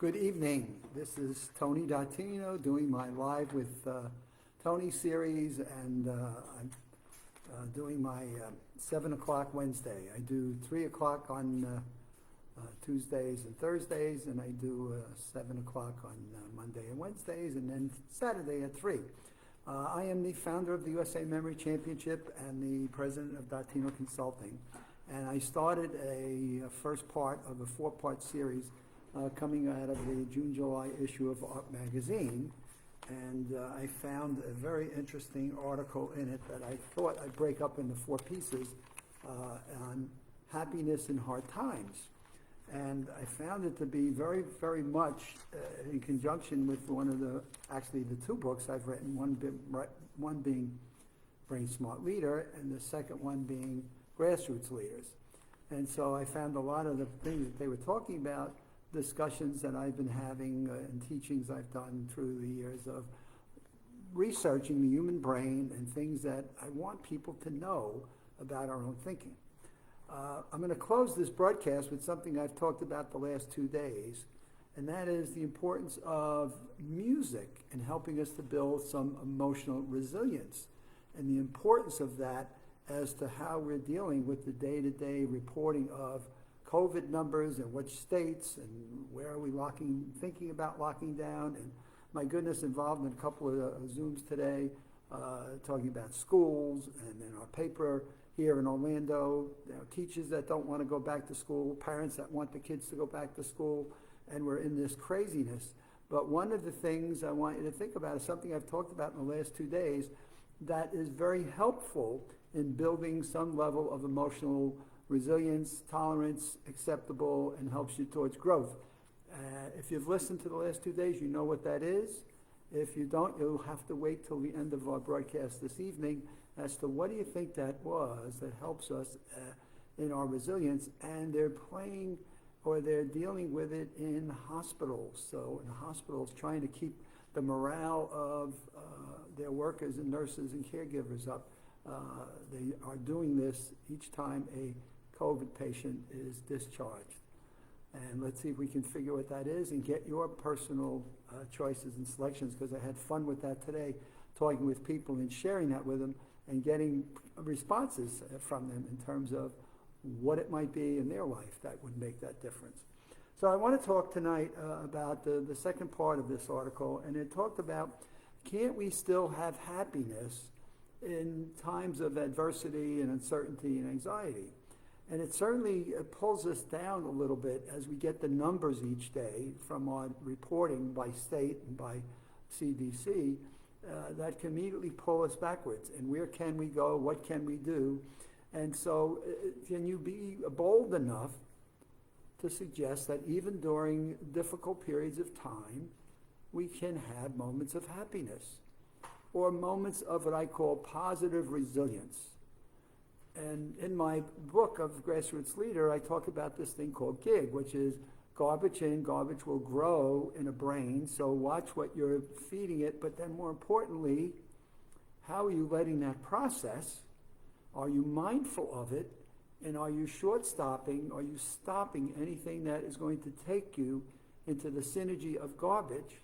Good evening. This is Tony Dattino doing my Live with Tony series, and I'm doing my 7 o'clock Wednesday. I do 3 o'clock on Tuesdays and Thursdays, and I do 7 o'clock on Monday and Wednesdays, and then Saturday at 3. I am the founder of the USA Memory Championship and the president of Dattino Consulting, and I started a first part of a 4-part series coming out of the June-July issue of AARP magazine, and I found a very interesting article in it that I thought I'd break up into 4 pieces on happiness in hard times. And I found it to be very, very much in conjunction with one of the 2 books I've written, one being Brain Smart Leader and the second one being Grassroots Leaders. And so I found a lot of the things that they were talking about, discussions that I've been having and teachings I've done through the years of researching the human brain and things that I want people to know about our own thinking. I'm going to close this broadcast with something I've talked about the last 2 days, and that is the importance of music in helping us to build some emotional resilience, and the importance of that as to how we're dealing with the day-to-day reporting of COVID numbers and which states and where are we thinking about locking down, and my goodness, involved in a couple of Zooms today talking about schools, and in our paper here in Orlando, teachers that don't want to go back to school, parents that want the kids to go back to school, and we're in this craziness. But one of the things I want you to think about is something I've talked about in the last 2 days that is very helpful in building some level of emotional resilience, tolerance, acceptable, and helps you towards growth. If you've listened to the last 2 days, you know what that is. If you don't, you'll have to wait till the end of our broadcast this evening as to what do you think that was that helps us in our resilience. And they're playing, or they're dealing with it in hospitals. So in hospitals, trying to keep the morale of their workers and nurses and caregivers up. They are doing this each time a COVID patient is discharged. And let's see if we can figure what that is and get your personal choices and selections, because I had fun with that today, talking with people and sharing that with them and getting responses from them in terms of what it might be in their life that would make that difference. So I want to talk tonight about the second part of this article, and it talked about, can't we still have happiness in times of adversity and uncertainty and anxiety? And it certainly pulls us down a little bit as we get the numbers each day from our reporting by state and by CDC that can immediately pull us backwards. And where can we go? What can we do? And so can you be bold enough to suggest that even during difficult periods of time, we can have moments of happiness or moments of what I call positive resilience? And in my book of Grassroots Leader, I talk about this thing called GIG, which is garbage in, garbage will grow in a brain. So watch what you're feeding it, but then more importantly, how are you letting that process? Are you mindful of it? And are you short-stopping? Are you stopping anything that is going to take you into the synergy of garbage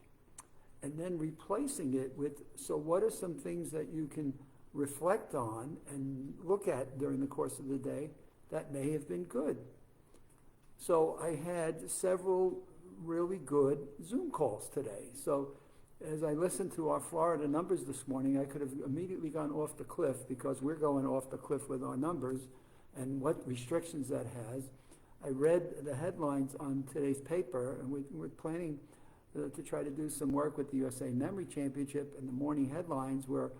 and then replacing it with, so what are some things that you can reflect on and look at during the course of the day that may have been good? So I had several really good Zoom calls today. So as I listened to our Florida numbers this morning, I could have immediately gone off the cliff, because we're going off the cliff with our numbers and what restrictions that has. I read the headlines on today's paper, and we're planning to try to do some work with the USA Memory Championship, and the morning headlines were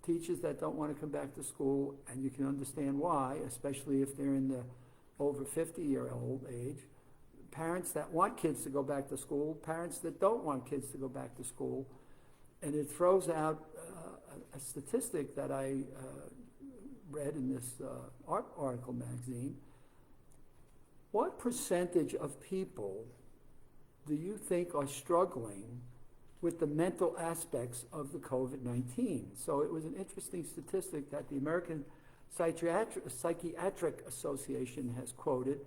teachers that don't want to come back to school, and you can understand why, especially if they're in the over 50-year-old age, parents that want kids to go back to school, parents that don't want kids to go back to school. And it throws out a statistic that I read in this AARP article magazine. What percentage of people do you think are struggling with the mental aspects of the COVID-19? So it was an interesting statistic that the American Psychiatric Association has quoted,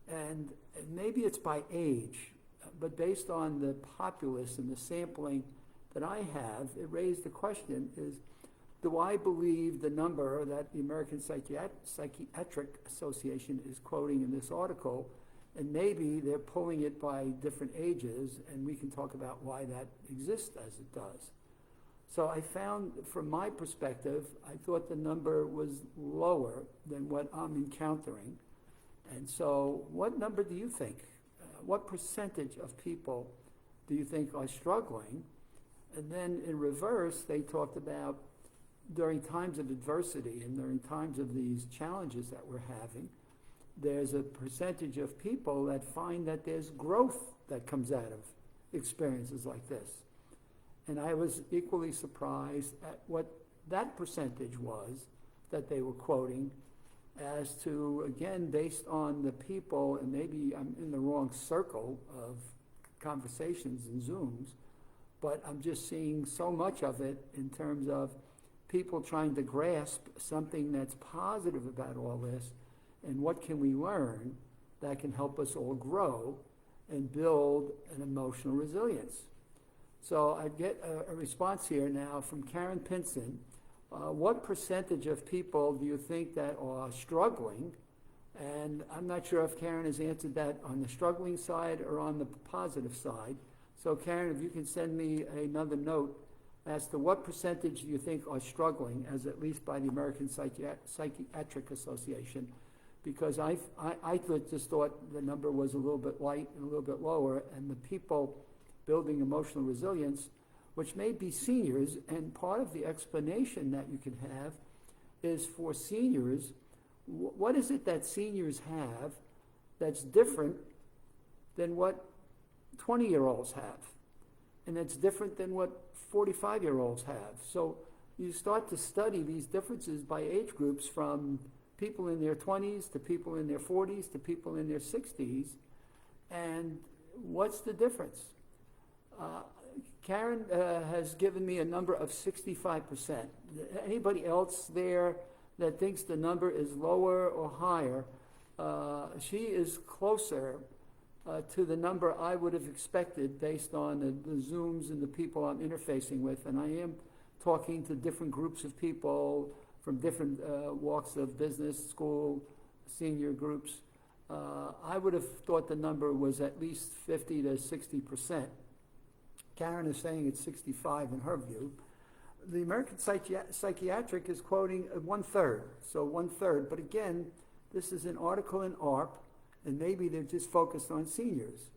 and maybe it's by age. but based on the populace and the sampling that I have, it raised the question is, do I believe the number that the American Psychiatric Association is quoting in this article, and maybe they're pulling it by different ages, and we can talk about why that exists as it does. So I found, from my perspective, I thought the number was lower than what I'm encountering. And so what number do you think? What percentage of people do you think are struggling? And then in reverse, they talked about during times of adversity and during times of these challenges that we're having, there's a percentage of people that find that there's growth that comes out of experiences like this. And I was equally surprised at what that percentage was that they were quoting, as to, again, based on the people, and maybe I'm in the wrong circle of conversations and Zooms, but I'm just seeing so much of it in terms of people trying to grasp something that's positive about all this, and what can we learn that can help us all grow and build an emotional resilience. So I get a response here now from Karen Pinson. What percentage of people do you think that are struggling? And I'm not sure if Karen has answered that on the struggling side or on the positive side. So Karen, if you can send me another note as to what percentage you think are struggling, as at least by the American Psychiatric Association, because I just thought the number was a little bit light and a little bit lower, and the people building emotional resilience, which may be seniors, and part of the explanation that you can have is for seniors, what is it that seniors have that's different than what 20-year-olds have, and that's different than what 45-year-olds have. So you start to study these differences by age groups, from people in their 20s to people in their 40s to people in their 60s, and what's the difference? Karen has given me a number of 65%. Anybody else there that thinks the number is lower or higher, she is closer to the number I would have expected based on the Zooms and the people I'm interfacing with. And I am talking to different groups of people from different walks of business, school, senior groups. I would have thought the number was at least 50 to 60%. Karen is saying it's 65 in her view. The American Psychiatric is quoting 1/3, so 1/3. But again, this is an article in AARP, and maybe they're just focused on seniors.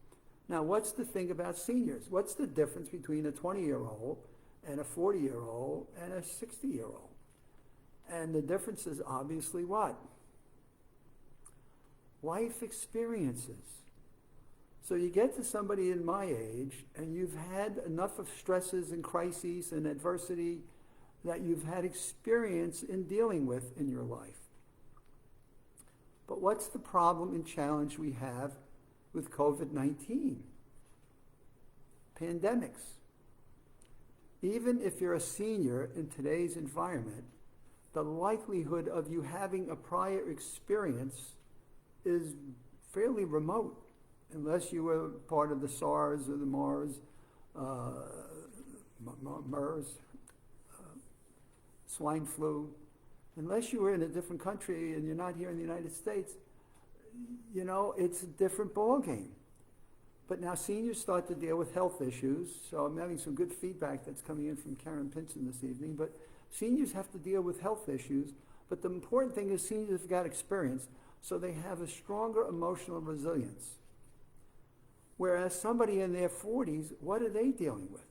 Now, what's the thing about seniors? What's the difference between a 20-year-old and a 40-year-old and a 60-year-old? And the difference is obviously what? Life experiences. So you get to somebody in my age, and you've had enough of stresses and crises and adversity that you've had experience in dealing with in your life. But what's the problem and challenge we have with COVID-19? Pandemics. Even if you're a senior in today's environment, the likelihood of you having a prior experience is fairly remote, unless you were part of the SARS or the MERS, swine flu. Unless you were in a different country and you're not here in the United States, you know, it's a different ballgame. But now seniors start to deal with health issues, so I'm having some good feedback that's coming in from Karen Pinson this evening, but seniors have to deal with health issues, but the important thing is seniors have got experience, so they have a stronger emotional resilience. Whereas somebody in their 40s, what are they dealing with?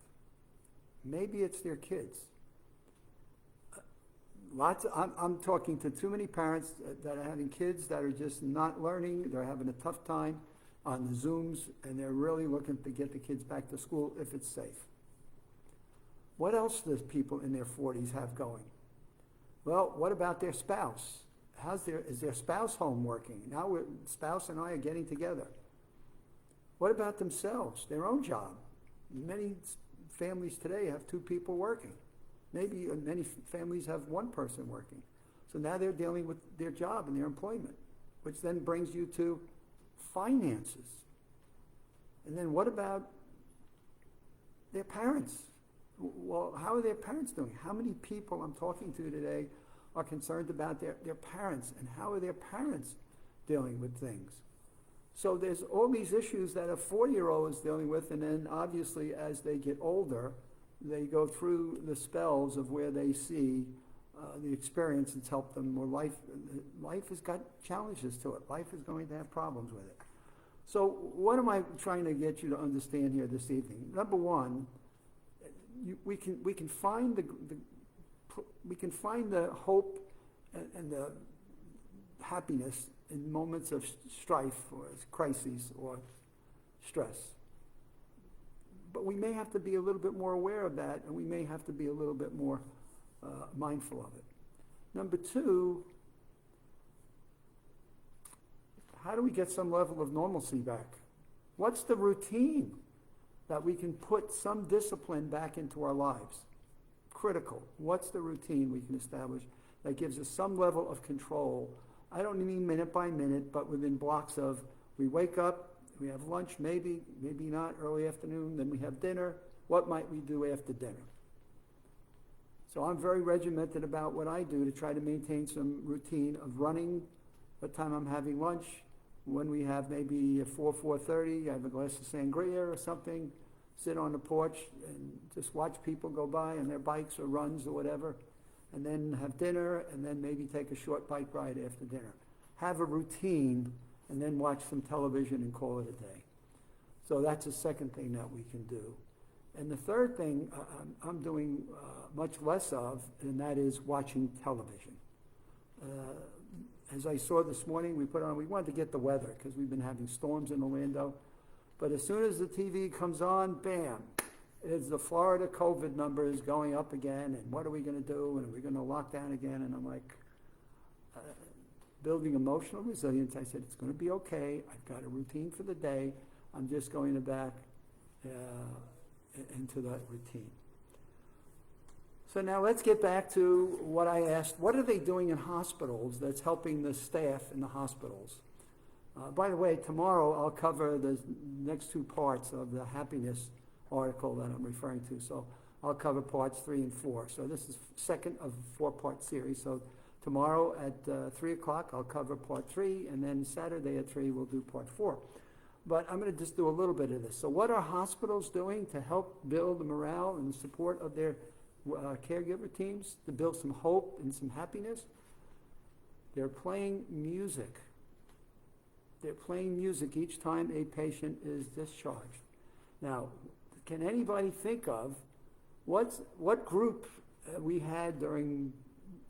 Maybe it's their kids. I'm talking to too many parents that are having kids that are just not learning. They're having a tough time on the Zooms, and they're really looking to get the kids back to school if it's safe. What else does people in their 40s have going? Well, what about their spouse? Is their spouse home working? Now spouse and I are getting together. What about themselves, their own job? Many families today have 2 people working. Maybe many families have 1 person working. So now they're dealing with their job and their employment, which then brings you to finances. And then what about their parents? Well, how are their parents doing? How many people I'm talking to today are concerned about their parents, and how are their parents dealing with things? So there's all these issues that a 4-year-old is dealing with, and then obviously as they get older, they go through the spells of where they see the experience that's helped them more. Life has got challenges to it. Life is going to have problems with it. So what am I trying to get you to understand here this evening? Number one, we can find the hope and the happiness in moments of strife or crises or stress. But we may have to be a little bit more aware of that, and we may have to be a little bit more mindful of it. Number two, how do we get some level of normalcy back? What's the routine that we can put some discipline back into our lives? Critical. What's the routine we can establish that gives us some level of control? I don't mean minute by minute, but within blocks of, we wake up, we have lunch, maybe not, early afternoon, then we have dinner. What might we do after dinner? So I'm very regimented about what I do to try to maintain some routine of running, what time I'm having lunch, when we have maybe 4:30, I have a glass of sangria or something, sit on the porch and just watch people go by on their bikes or runs or whatever, and then have dinner, and then maybe take a short bike ride after dinner. Have a routine, and then watch some television and call it a day. So that's the second thing that we can do. And the third thing I'm doing much less of, and that is watching television. As I saw this morning, we wanted to get the weather because we've been having storms in Orlando. But as soon as the TV comes on, bam, it's the Florida COVID numbers going up again, and what are we going to do? And are we going to lock down again? And I'm like, building emotional resilience, I said, it's going to be okay. I've got a routine for the day. I'm just going back into that routine. So now let's get back to what I asked. What are they doing in hospitals that's helping the staff in the hospitals? By the way, tomorrow I'll cover the next two parts of the happiness article that I'm referring to. So I'll cover parts 3 and 4. So this is second of a 4-part series. So tomorrow at 3 o'clock I'll cover part 3, and then Saturday at 3 we'll do part 4. But I'm going to just do a little bit of this. So what are hospitals doing to help build the morale and the support of their caregiver teams, to build some hope and some happiness? They're playing music. They're playing music each time a patient is discharged. Now, can anybody think of what group we had during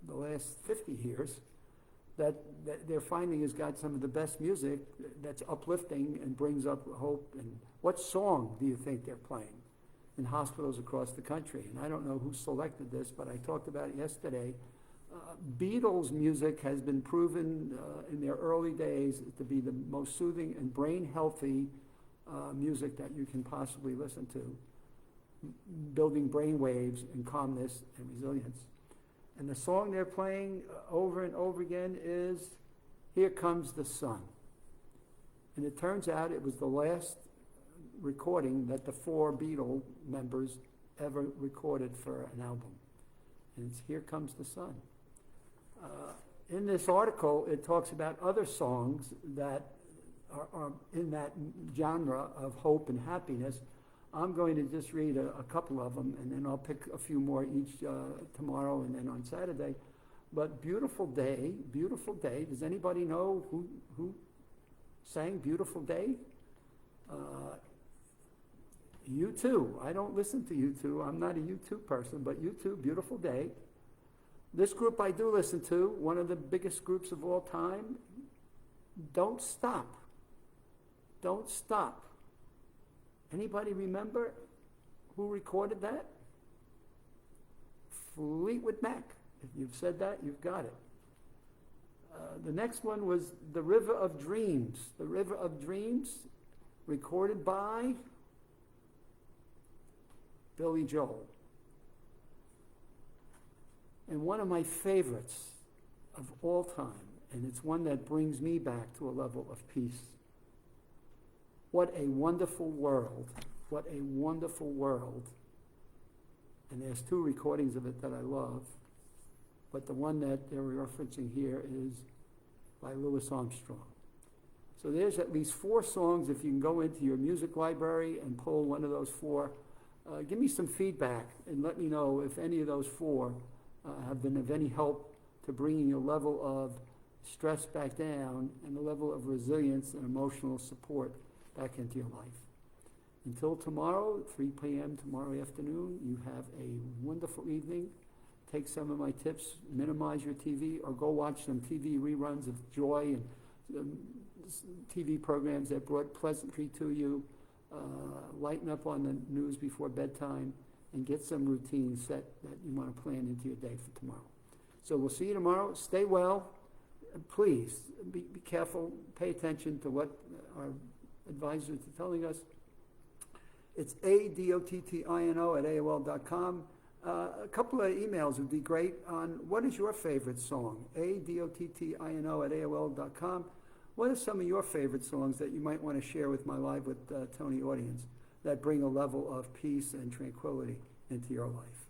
the last 50 years that they're finding has got some of the best music that's uplifting and brings up hope? And what song do you think they're playing in hospitals across the country? And I don't know who selected this, but I talked about it yesterday. Beatles music has been proven in their early days to be the most soothing and brain healthy music that you can possibly listen to, building brain waves and calmness and resilience. And the song they're playing over and over again is Here Comes the Sun. And it turns out it was the last recording that the 4 Beatle members ever recorded for an album. And it's Here Comes the Sun. In this article, it talks about other songs that are in that genre of hope and happiness. I'm going to just read a couple of them, and then I'll pick a few more each tomorrow and then on Saturday. But Beautiful Day, Beautiful Day. Does anybody know who sang Beautiful Day? U2. I don't listen to U2. I'm not a U2 person, but U2, Beautiful Day. This group I do listen to, one of the biggest groups of all time, Don't Stop. Don't Stop. Anybody remember who recorded that? Fleetwood Mac. If you've said that, you've got it. The next one was The River of Dreams. The River of Dreams, recorded by Billy Joel. And one of my favorites of all time, and it's one that brings me back to a level of peace. What a wonderful world. What a wonderful world. And there's 2 recordings of it that I love. But the one that they're referencing here is by Louis Armstrong. So there's at least 4 songs. If you can go into your music library and pull one of those 4, give me some feedback and let me know if any of those 4 have been of any help to bringing your level of stress back down and the level of resilience and emotional support back into your life. Until tomorrow, 3 p.m. tomorrow afternoon, you have a wonderful evening. Take some of my tips, minimize your TV, or go watch some TV reruns of Joy and TV programs that brought pleasantry to you. Lighten up on the news before bedtime and get some routine set that you want to plan into your day for tomorrow. So we'll see you tomorrow. Stay well. Please be careful. Pay attention to what our advisors are telling us. It's adottino@aol.com. A couple of emails would be great on what is your favorite song? adottino@aol.com. What are some of your favorite songs that you might want to share with my Live with Tony audience that bring a level of peace and tranquility into your life?